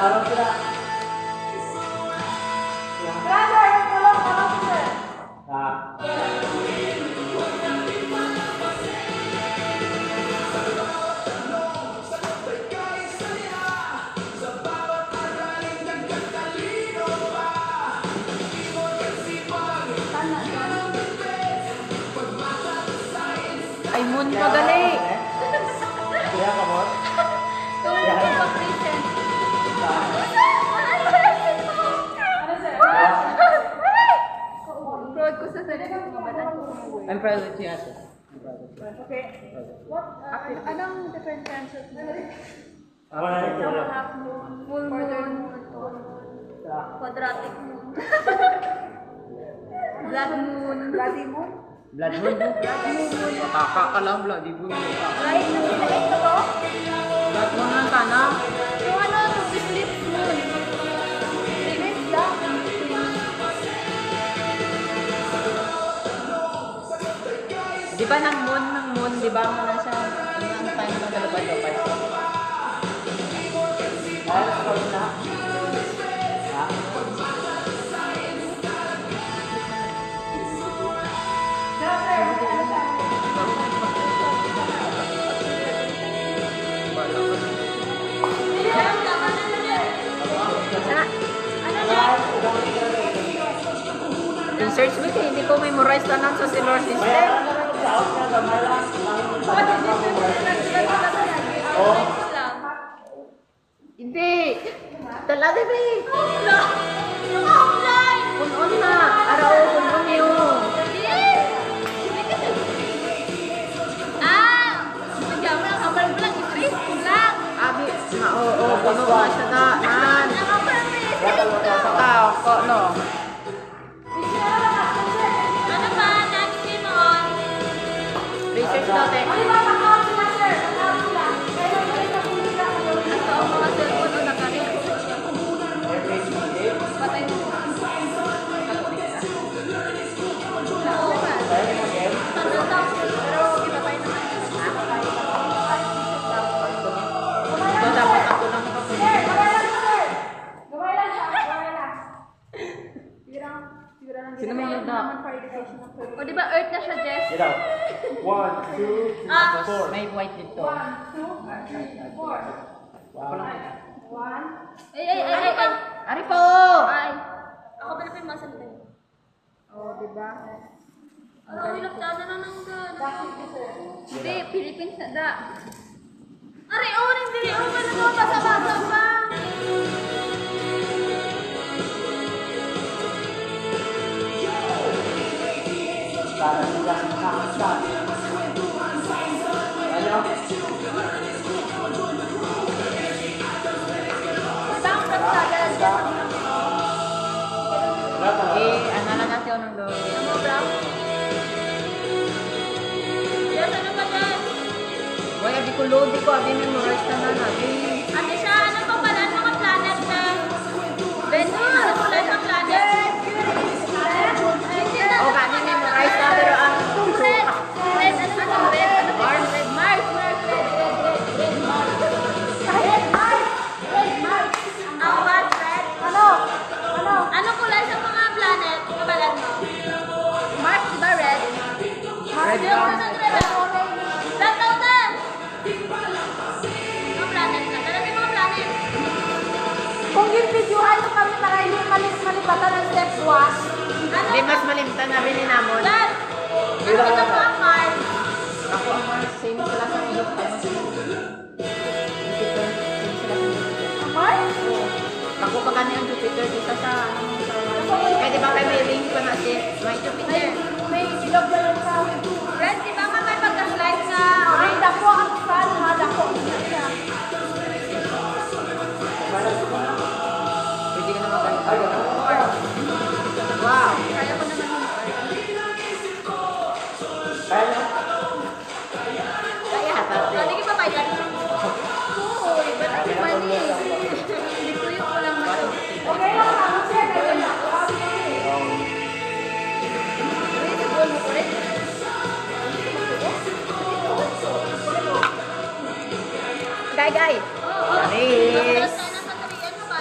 Ay, Moon, madali. Kaya ka mo? Proud ko sa sarili ko mga bata. I'm proud of you, ate. Okay. What? Anong different answers mo? Half moon, full moon, quadratic moon, blood moon, bloody moon, Blood moon. Kaka ka lang, bloody moon. right? Nag-select ko to? Blood moon lang ka na. Yung ano, split moon. Split lang. Di ba ng moon, di ba mo na siya? Ang time mo talaga ito, pa. Yung search mo, hindi ko memorize na lang sa solar system. Hindi. Talaga ba eh. Punon na. Araw, punon yun. Abi, oo, puno na siya na. Tao ko, no. Research natin. Ito ang mga cellphone na naka-research. Patay mo. Pero ipatay naman. Ito dapat ako lang makapunod. Sino may yun na? O diba Earth na siya, Jess? Get out. 1, 2, 4. May white dito. 1, 2, 4. Ay. Ari po! Ay. Ako ba na pinamasalita niyo? Oo, diba? Ang hilaptada na ng gano'n. Hindi, Philippines na da. Ari, hindi. Wala mo, basa-basa pa. Ano lang natin ng doon. Ano, bro? Yes, ano ba yan? Wala, di ko load, di ko abi memorize na natin. Ate siya, ano pa pala ang mga planet na? Venus, ano pala ang planet? O, kami memorize na, pero ang Red, Mars. Ang Mars, red. Ano kulay sa mga planet? Kabalan mo? Mars, di ba red? red Yung brown. red daw na! Mga planet na. Talaga yung mga planet. Kung yung videohan mo kami para hindi malipatan ng step 1, Di mas malimtan na bininamon. Dad! Ano ba sa mga Mars? Ako ang mga same sila sa mga Jupiter. Same sila sa Jupiter. Mars? Ako pa kani ang Jupiter, isa sa anong sa... Kaya di ba kayo may ring pa na si may Jupiter? May ilog na lang sa Red, di ba nga may pagka-slide na ay dako ang sun ha, dako siya. Pwede ka na magaling. Wow! Kaya ko naman yung Kaya hatate. Hindi ka pa bayad? Oo, iba na yung money. Hindi ko yung walang money. Okay lang ako siya, kaya na. Uy, siguro mo ulit. Guy! Oo. Charis! Tapos tayo nasa 3, ano ba?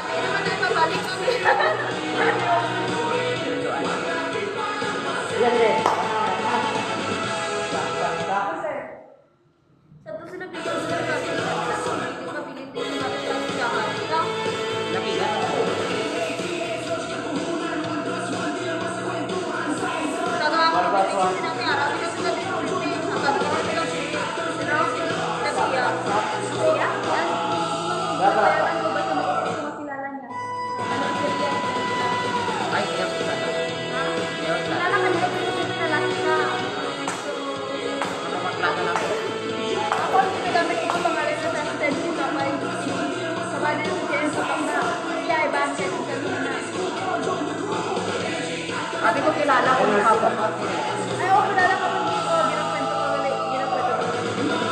nabigyan mo ng gabi. Hindi pa pilitin yung gabi sa Jakarta. Nakigat ako. Nagawa ko ng pilitin sinabi, arabi na sila din ulit. Hanggang ko sila sila nabiya. Nabiya? Yan. Dapat. Bayaran ko ba sa makilala niya? Ano ang sila? Ay, iyak ka na. Iyak ka. Kilala ka nila kasi pinalaki na. Nakapaklaka lang ako. Ako ang ginagamit ko ang pangalan na sa extension na may sabay din sa JS sa pang na kaya ibang kayo sa na. Ate ko kilala ko ng kapag Ay, oo, kilala ka man dito. Ginakwento ko ulit. Ginakwento ko ulit.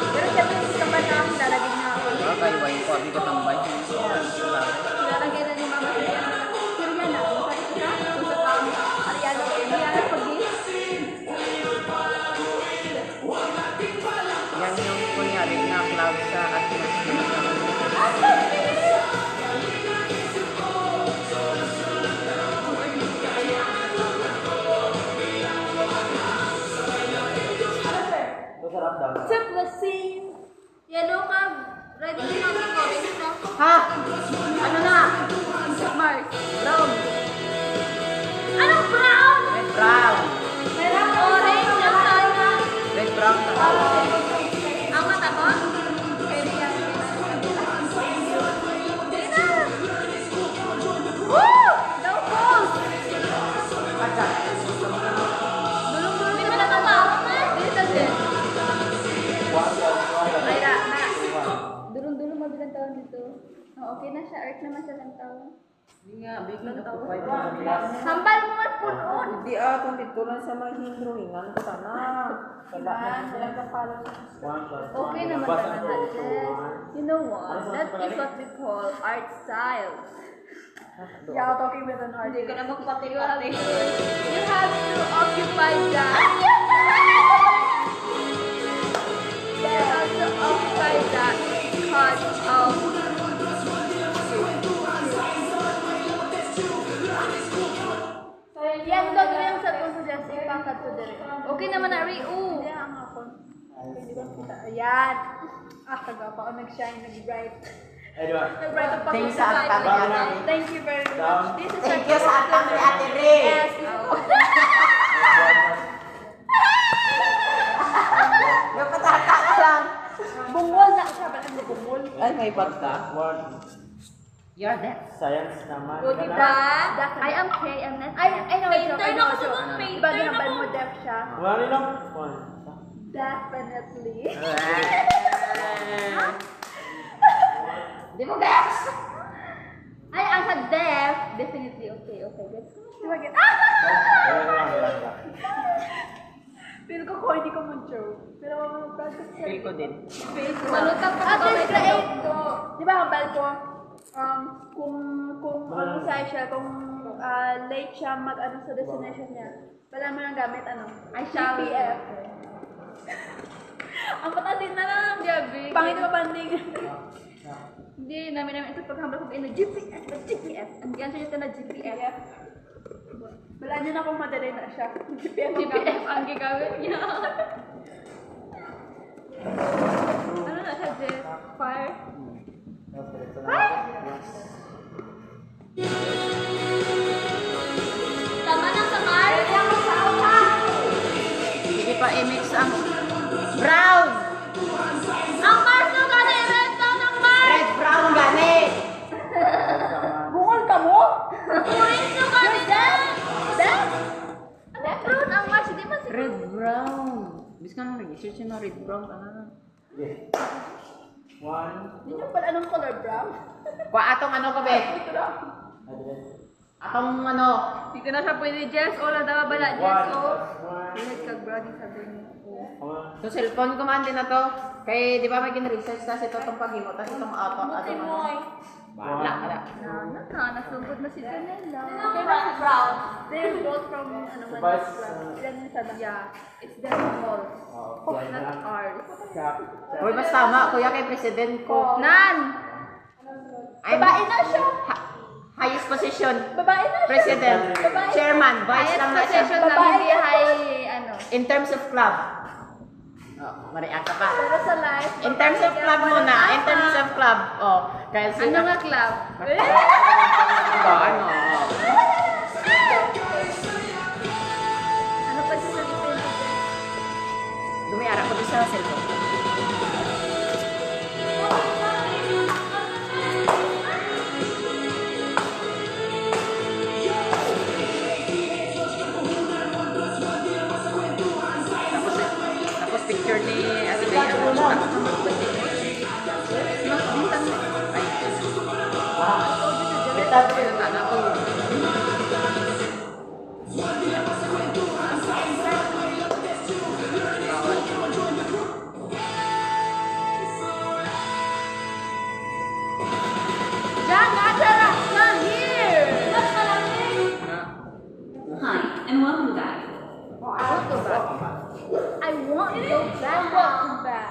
Pero syempre, sa kapag na ako, lalagay na ako. kay Wayne ko, abi ko tambay. Lalagay na ni Mama Sirian. Sirian na. Masakit na. Kung sa tao. Ariano. Ariano pag-gis. Yan yung kunyari nga cloud sa atmosphere. Masarap daw. Blessing. Yellow cab. Ready na namin ko. Ready na. Ha? Ano na? Mars. Brown. Anong brown? Red brown. Meron orange na sana. Red brown na. Ang mata ko? Pwede yan. Hindi na. Woo! Daw balls! Dulong-dulong. Hindi mo na tatawa, ma. Dito din. Ay, na. Dulong-dulong mabilang taon dito. Oh, okay na siya. Earth naman siya ng taon. Hindi nga, biglang ako. Sambal mo at punon. Hindi kung dito lang sa mga hindruhingan ko sana. Wala na. Okay naman talaga. You know what? That is what we call art style. Yeah, talking with an Hindi artist. ka na magpatiwala. You have to occupy that. You have to occupy that because of yan daw na yung sa tunso dyan sa ipangkat ko dere. Okay naman na, Ray. Oo. Hindi ang ako. Hindi ko kita. Ayan. Ah, kagapa ako nag-shine, nag-bright. Eh, di ba? Nag-bright ang Thanks pag-usap. sa atang ni Ate. Thank you very much. Down. This is Thank you sa atang ni Ate Ray. Yes. Yung patata ka lang. Bungol na siya. Ba't ang bungol? Ay, may bag ka. One. You're dead. Science naman. O, diba? I am K, I'm not I know it's Painter I na know ako it's sa painter Diba na ginambal ako. mo deaf siya? One lang. One. Definitely. Di mo guess? Ay, ang sa deaf, definitely okay, okay. That's Diba gin? Wala lang. Feel ko corny ko mo joke. Pero practice ka. Feel ko din. Malutang pa At ba least may na 8 ko. Di ba ang bell ko? Kung ano sa siya, kung late siya mag-ano sa destination niya, wala mo lang gamit ano? I shall. GPF. Ang patatin na lang. Gabi. Pangit mo banding. Hindi, namin ito paghambal ko ino GPS, GPS. Ang answer nito na GPS. Wala niyo na kung madali na siya. GPF. GPS ang gagawin niya. Ano na siya, Jess? Fire? Tama na sa Mars? Sige pa, i-mix ang brown. Ang Mars no, gani, red daw ng Mars! Red brown gani. Bungol ka mo? Orange no, gani, Dan! Dan? Brown ang Mars, hindi man si Red brown. Bis ka nang research na red brown ka na. Okay. One. Hindi niyo pala anong color brown? Pa atong ano ka be? Atong ano? Hindi ka na siya pwede, Jess. Ola daw bala, Jess. Pinag kag brody sabi niya. So cellphone ko man din na to. Kay di ba may gin-research na si Totong Pagimo tas itong auto Buti ano. mo ay. Wala wala. Nasugod na si Janela. Okay na si brown. They're both from ano man. Vice, Ilan yung sabi? Yeah, it's the small, not ours. Hoy mas tama kuya kay president ko. Nan! Babae na siya. Highest position. Babae na siya. President, Babae. chairman, vice Highest lang na siya. possession lang, Babae hindi na high, ano. In terms of club. Oh, mariak ka pa. Pero sa life, In terms of club muna, in terms of club, oh, kasi... ano nga club? Oh, ano, oh. Ano pa siya sa Philippines? Dumiara ko din sa cellphone. Tapos picture ni ano ba yan? Mas bisan mo. Ay, Kita. ano ako. Diyan, Natara! Not here! Hi, and welcome back. Oh, I want to go back. I want to go back. Welcome back.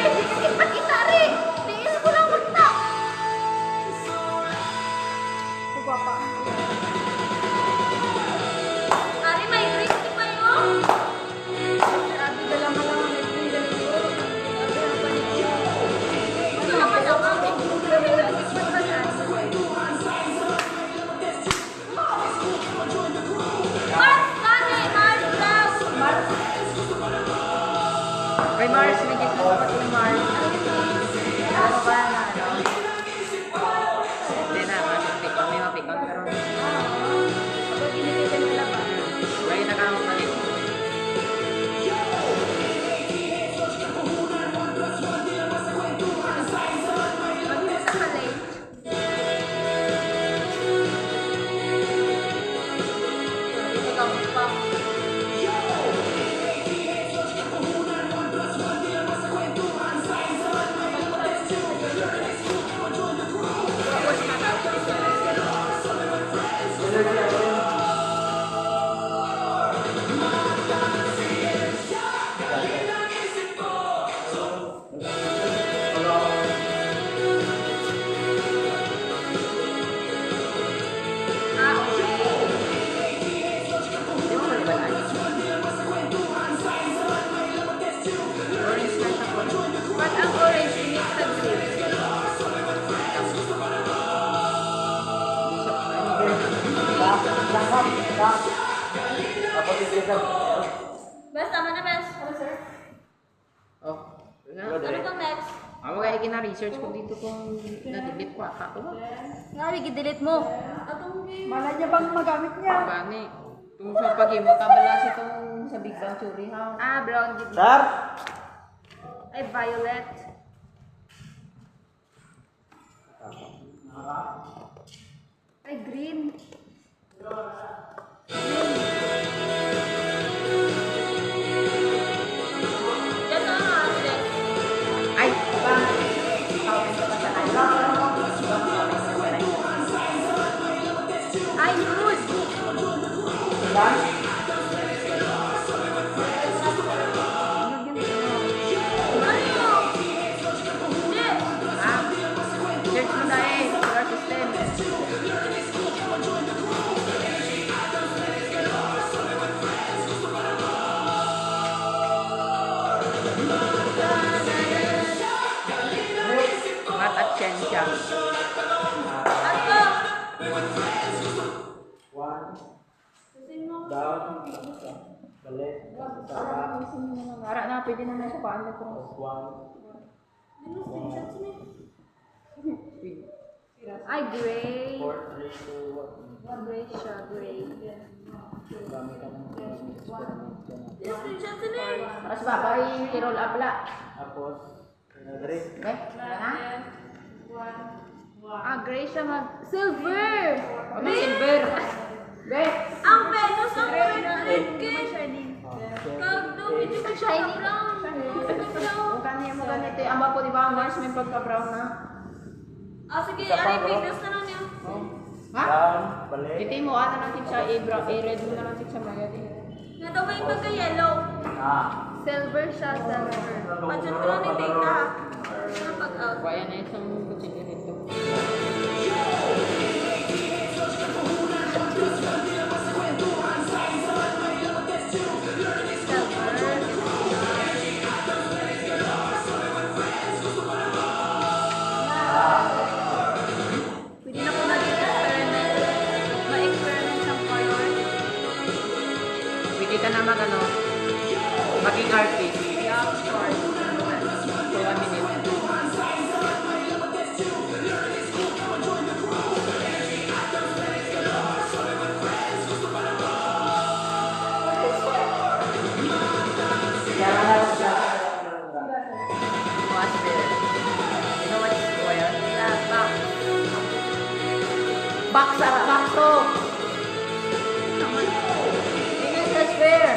Eh, sige, pakita rin! Tiis ko lang magta! Pagpapa. Ari, may drink di pa yun? Sabi, dala mo lang ang naging ganito. Sabi, ang panito. Ito naman ako. Mars, kani, Mars daw. Kay Mars, may gift mo pa si Mars. Ano ba na, ano? Hindi na, mapikon, may mapikon, pero... Kapag initin nila ba? Lagi na kang mali. Pag sa kalay. Ikaw pa. Ah, okay. Di mo malibalaan. Orange light ako. But ang orange, mix sa green. Ako si Jason. Bes, tama na, Bes. Oh, nga. Ano pang next? Ako kaya gina-research ko dito kung na-delete ko ata ko ba? Nga, i-delete mo. Mala niya bang magamit niya? Gani. Kung sa pag-imo, kabalas itong sa Big Bang Theory ha. Ah, brown. Sir? Ay, violet. Ay, green. Yan na nga, Bes. Ay, diba? Comment ko pa sa live. Ay, good. Ano? Hindi. Ah, search mo dahil. Solar system. Mat at siyensya. Ano? One. Down. Balik. Sama. Para na, pwede na sa paano ko. One. Ay, gray. 4, 3, 2, 1. Gray siya, gray. Gamit ka ng Yes, screenshot sila eh. Para sa babay, i-roll up la. Tapos, drink. Okay? Wala na? Ah, gray siya mag... Silver! O, may silver. Be, Ang Venus ang red Shining. Kagdo, medyo may shiny brown. kung kanya mo ganito, ang ba po, di ba, Mars may pagka-brown na? Ah, sige, ari, Venus na lang niya. Ha? Down. Balik. Iti mo, ano natin siya, i-red mo na natin siya maya din. Nga daw may pagka-yellow. Ah. Silver siya, silver. Pansyon ko lang ni data. Ano pag-out? Kaya na isang kutsilyo nito. ano, maging artist. For 1 minute. Watch this. You know what is square? Box to. This is a square.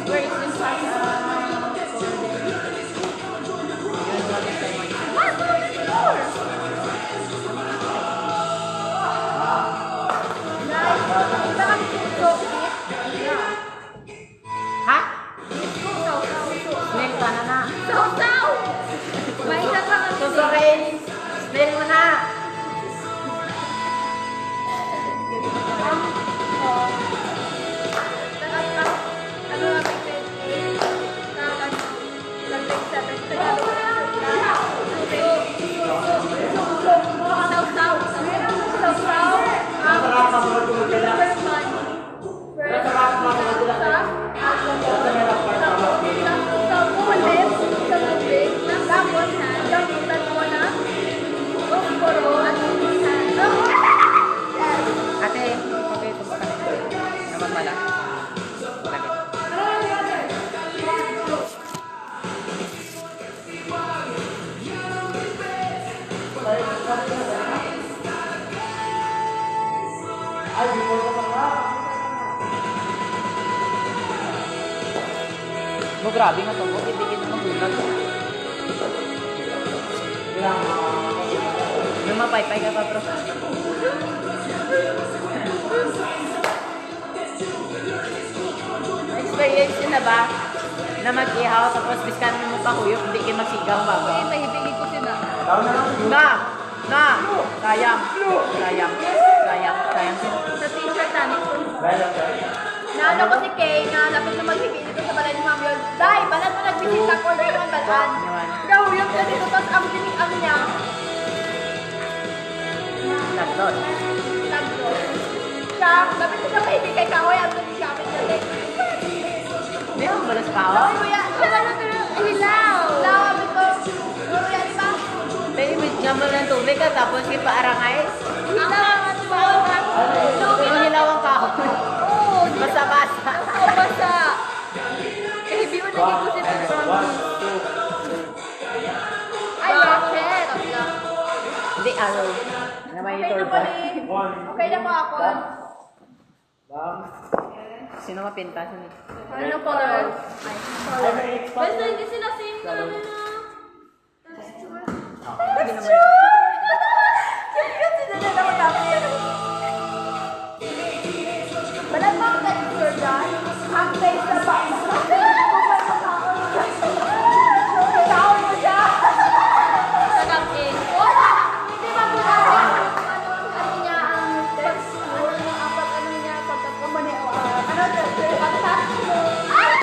Square is inside yun, what is the one? Ha? Snail ka na na. Saw-saw! Mahirap ka nga. Susukin! Snail mo na! Ate, okay, tumpa ka na. Naman pala. Lagi. Ay, before ka pa. Mo grabe nga to. Hindi kita magulag. Yung mapaypay ka pa, bro. Experience yun na ba? Na mag-ihaw, tapos biskan mo pa huyok, hindi kayo magsigaw ba? Tahibigin ko sila. Sayang. Sa t-shirt namin. Naano ko si Kay na lapit na magbibili ko sa balay ni Ma'am yun. Day, balat mo nagbisita ko order ng balaan. Yun. Daw, yung kasi ko, tapos ang binig ano niya. Lagot. Nagdo. Siya, lapit ko sa kay Kahoy, ang binig siya amin dali. Hindi mo balas pa ako? Kuya, siya na lang hilaw. Hilaw, amin ko. Kuya, di ba? Pero ibig nga mo ng tubig ka, tapos kipaarangay. Hilaw, di ba? Yung hilawang ka. Oo, Basa-basa. basa. Eh, hindi mo naging ko sila. Ay, bakit? Hindi, araw. Na may Okay na turbo. pala eh. Okay na po ako. Sino mapinta? Sino? Ano color? Basta hindi sila same na ano na. Balat mo ang texture dyan? Ang taste na ba? Tawag mo siya! Sarap eh. Hindi ba po na ano niya ang texture? Ang pag-ano niya, pagkakamani o ano texture? Pag-touch mo. Ay!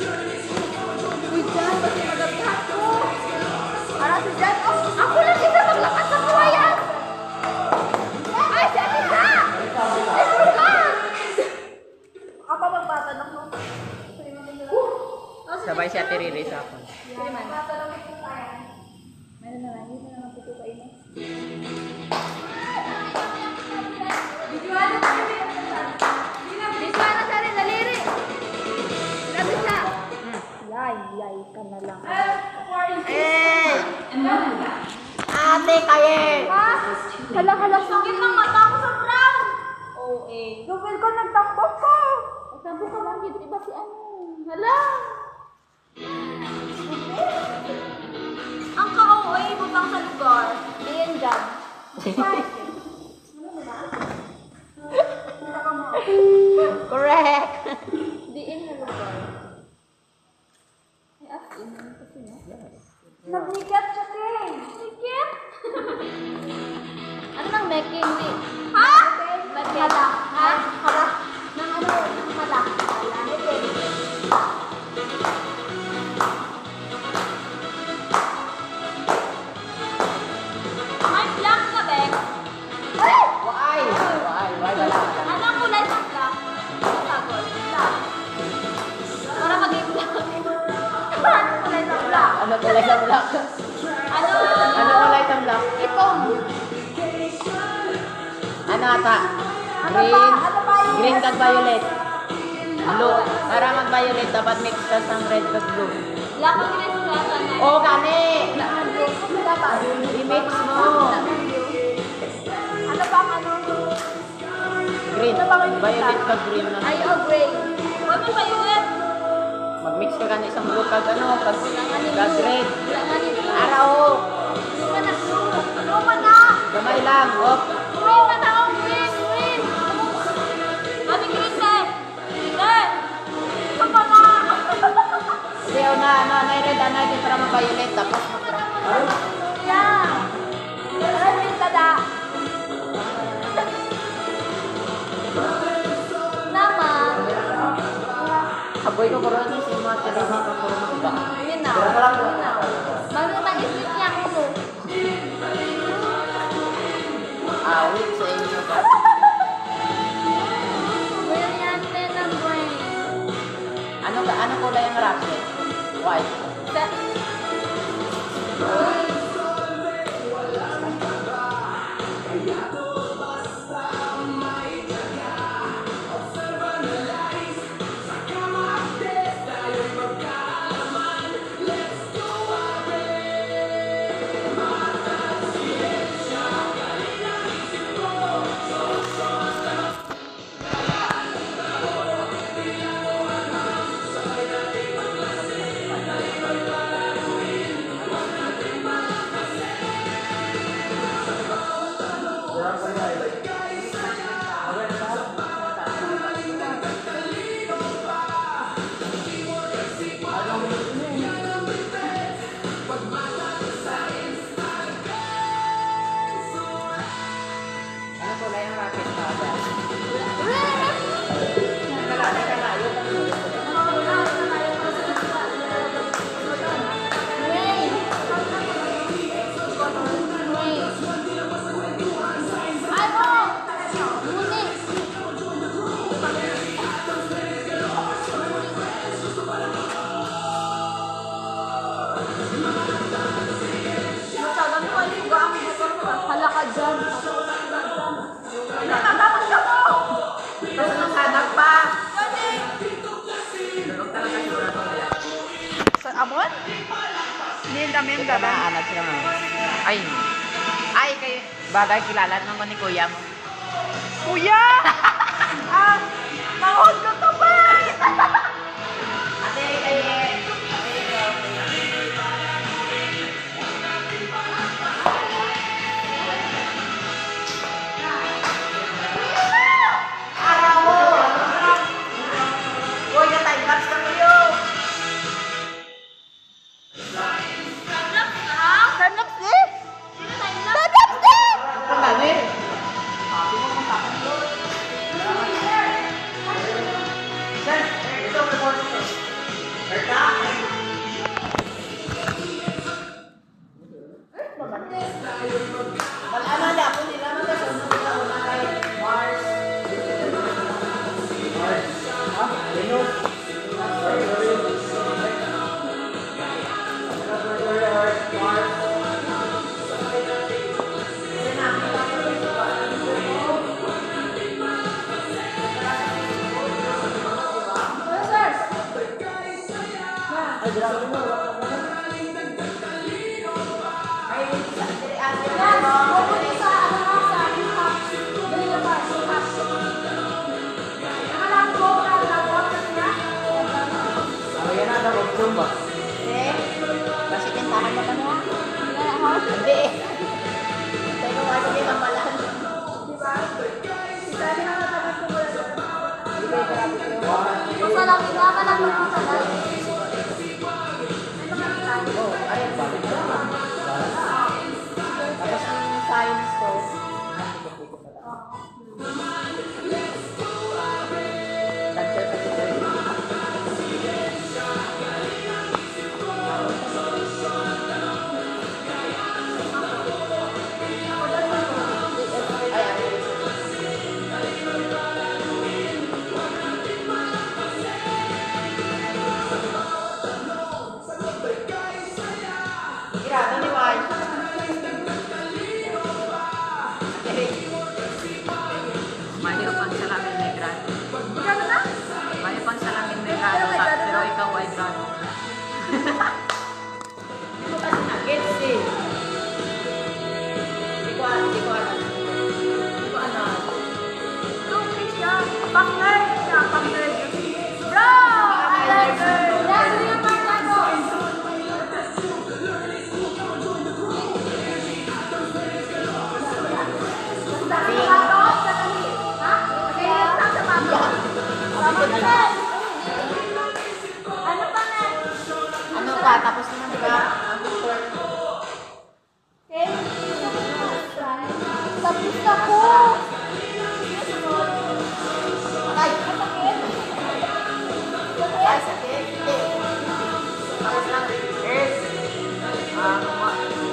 Uy, Jan, pati magagkat ko. Ano si Jan? Oh, ako lang isa maglakas sa kawayan. Ay, si Anita! Sino ka? Ako magpatanong mo. Sabay siya tiriri sa ako. Meron na lang, hindi na naman tutukain mo. Biswana sa rin, daliri. Grabe siya. Yay ka na lang. Eh! And welcome back. Ate, kaye! Ha? Hala, sakit ng mata ko sa brown. Oo eh. Gawin ko, nagtakbo ko. Sabi ko lang, iba si ano. Hala. Ang ka-OA mo pang sa lugar. Diyan dyan. Correct! Diin na lugar. Ay, as in, ano kasi no? Nagnikat siya, Kay. Sikip? Ano nang making di? Ha? Mala. Ha? Hala. Nang ano? Hala. Hala. Ano kulay ng black? Ano? Ano kulay ng black? Itong. Ano ata? Ano ba? Ano ba yun? Green kag violet. Blue. Para mag-violet, dapat mix ka ng red kag blue. Black ang green sa sana. Oo, gani! Dapat. I-mix mo. Ano ba ang ano? Green. Ano ba ang Violet kag green na. Ay, oh, gray. Huwag mo violet. Mag-mix ka gani isang blue kag ano, kag red. Langanin mo. Araw. Luma na. Luma na! Gamay lang. Op. Luma na. Oh, green, green. Mami, green ka. Green. Luma na! Sige, na red, red para mag-violet. Tapos mag-brown. Yeah! Red tada! Naman. Haboy ko karoon ni si mga tinama ko puro magba. Minaw. Minaw. Mami, mag-isip niya ako mo. Awit sa inyo. Brillante ng brain. Ano kulay ang racket? White. Ano kulay ang racket pa? Kalala ka na. Hala ka dyan. Tapos ng sadak pa. Sa abon? Hindi kami yung gaban. Anak sila nga. Ay, kayo. Bagay kilala naman ni kuya mo. Kuya! Ah! Mahod ko to ba? Ate, kayo. Timelapse din? Timelapse din! Ang dami. Kasi pintahan mo ba niya? Hindi. Pero ano din ang balan? Masalaki na ka lang ng masagal. Oh, ayun ba? Tapos yung science ko. Dancer kasi ko. ka, tapos naman di ba? Okay? Tapos ako. Ay! Masakit? Ay, sakit. Hindi. Tapos lang. Earth.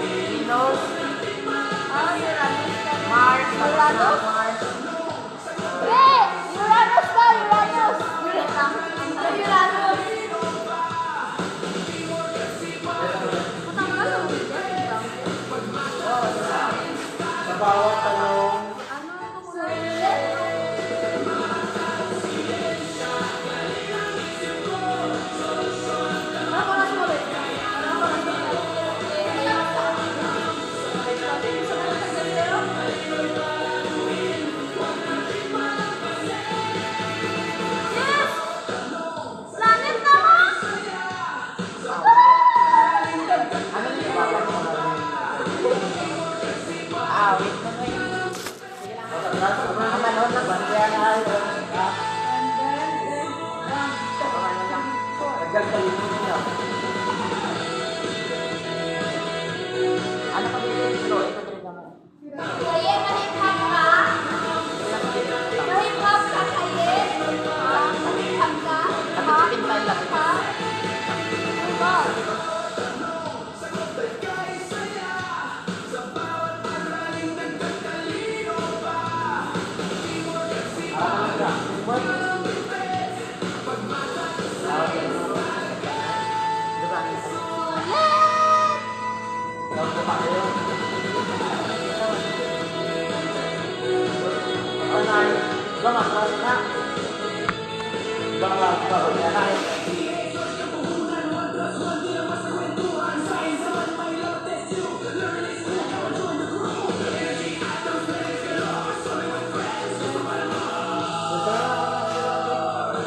Venus. Uranus ka. Mars. Uranus? Mars. Hindi! Uranus ba? Uranus! Uranus! Sa bawat tanong, Planet naman! Ano yung bawat tanong? Wait na ngayon. Sige lang. Manood lang ba? Kaya na ayaw. nagdagdalin niya. Ano ka dito? Ito din naman. Kaya mahip-hap ka? Mahip-hap ka kaya? Ha? Mahip-hap ka? Ha? Ha? Ba?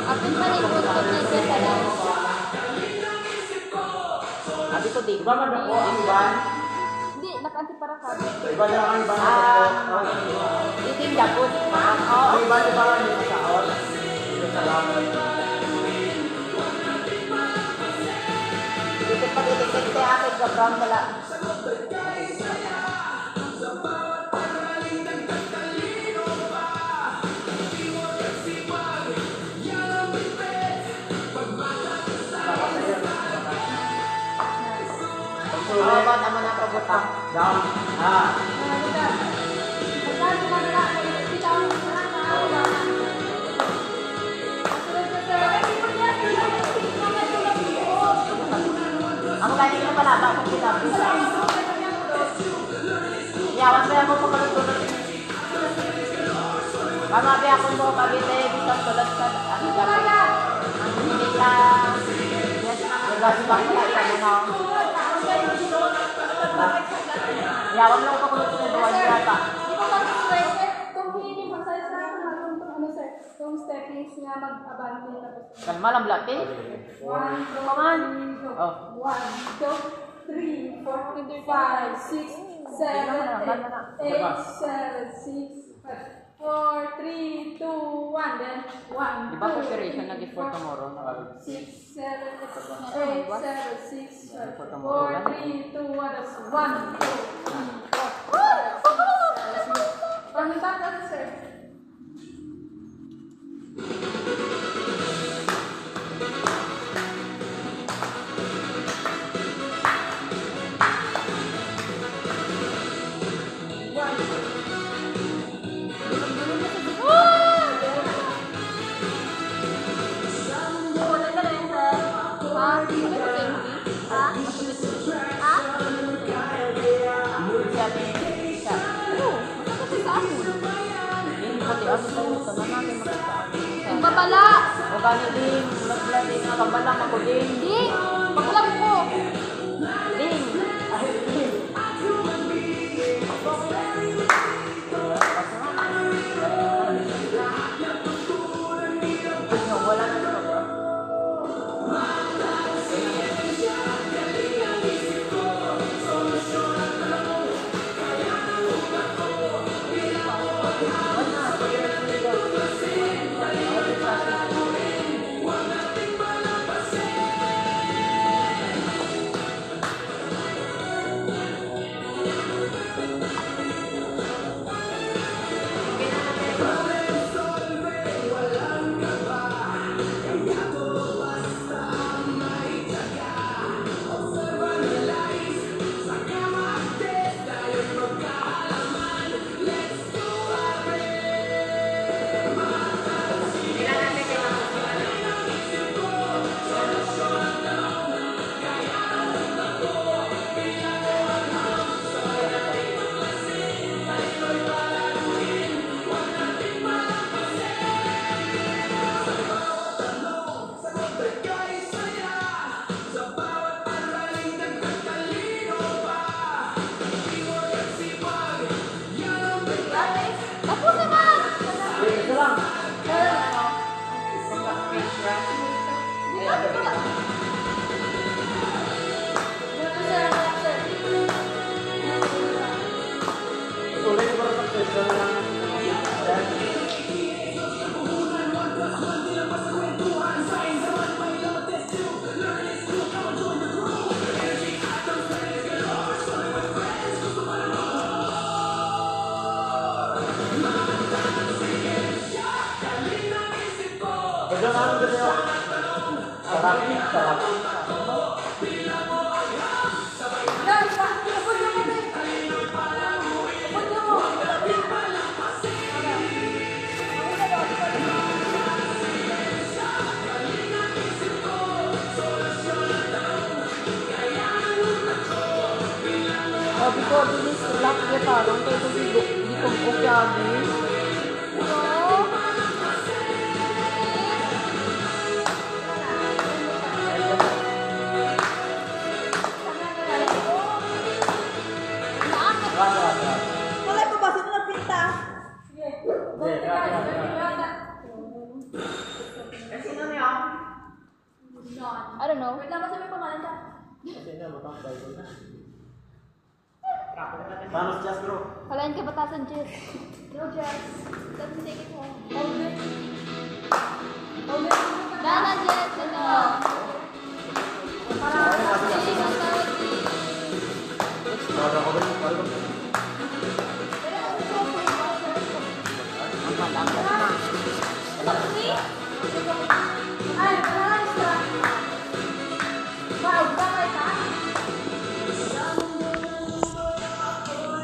Akin pa rin po sa Sabi ko dito. Iba man ako, ang ban. Hindi, nakantipara ka. Iba na ang ban ako. Dito yung Japon. Ang iba di ba nga yung saon? Yung salamat. Dito pag-itikit kaya akin ka brown nila. Ano ba naman ang pabutang? Down. Ang lagi ko pala ba kung pinapisa? Yawan ba ako pagkalutulot? Kamabi ako mo pabili bisang tulad sa ano dapat? Ang hindi ka yes na nagasbang ka sa mga yawan lang ako kung tunuduan niya pa. Kalma lang blati. 1, 2, 3, 4, 5, 6, 7, 8, 7, 6, 4, 3, 2, 1, then 1, Di ba preparation na gift for tomorrow? 6, 7, 8, 7, 6, 4, 3, 2, 1, that's 1, 2, 3, 4, 5, 6, 7. Ano ba ka, sir? Babala! O kani din, magla din, nakabalang ako din. Hindi! Baklang ko! Din! Wala na ito. Sabi ko, bilis lock ya tarong kayo kasi di ko okay. Wala ko ba? Sino nagpinta? I don't know. Wait lang, basta may pangalan ka. Thanos just bro. Kalahin ka batasan, Jess. No, Jess. Let me take it home. Dana, Jess. Ano?